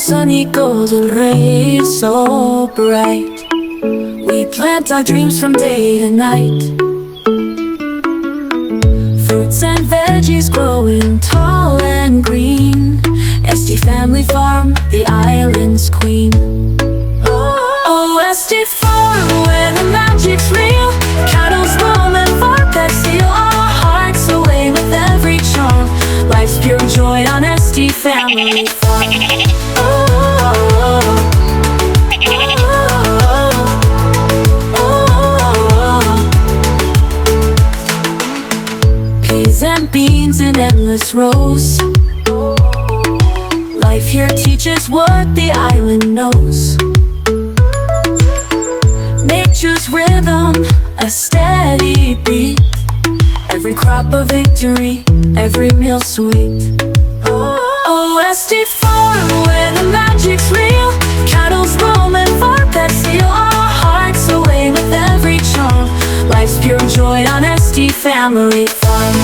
sunny golden rays so bright. We plant our dreams from day to night. Fruits and veggies growing tall and green. SD Family Farm, the island's queen. Oh, SD Farm, where the magic's real. Cattle's roaming for pets, steal our hearts away with every charm. Life's pure joy on SD Family Farm. Peas and beans in endless rows. Life here teaches what the island knows. Nature's rhythm, a steady beat. Every crop a victory, every meal sweet. Oh, SD Farm, where the magic's real. Cattle's roaming for pets, steal our hearts away with every charm. Life's pure joy on SD Family Farm.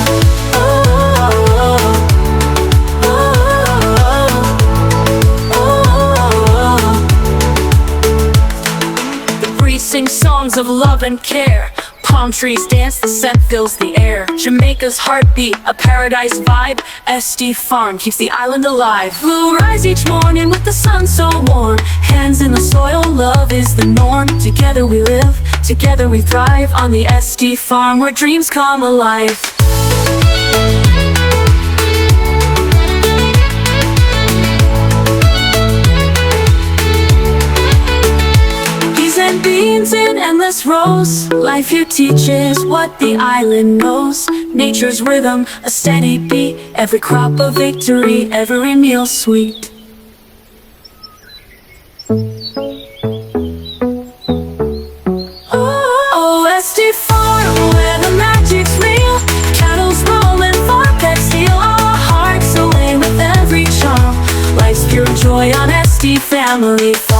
The breeze sings songs of love and care. Palm trees dance, the scent fills the air. Jamaica's heartbeat, a paradise vibe. SD Farm keeps the island alive. We'll rise each morning with the sun so warm. Hands in the soil, love is the norm. Together we live, together we thrive. On the SD Farm where dreams come alive. Beans in endless rows. Life here teaches what the island knows. Nature's rhythm, a steady beat. Every crop a victory, every meal sweet. Oh, SD Farm, where the magic's real. Cattle's roaming for pets, steal our hearts away with every charm. Life's pure joy on SD Family Farm.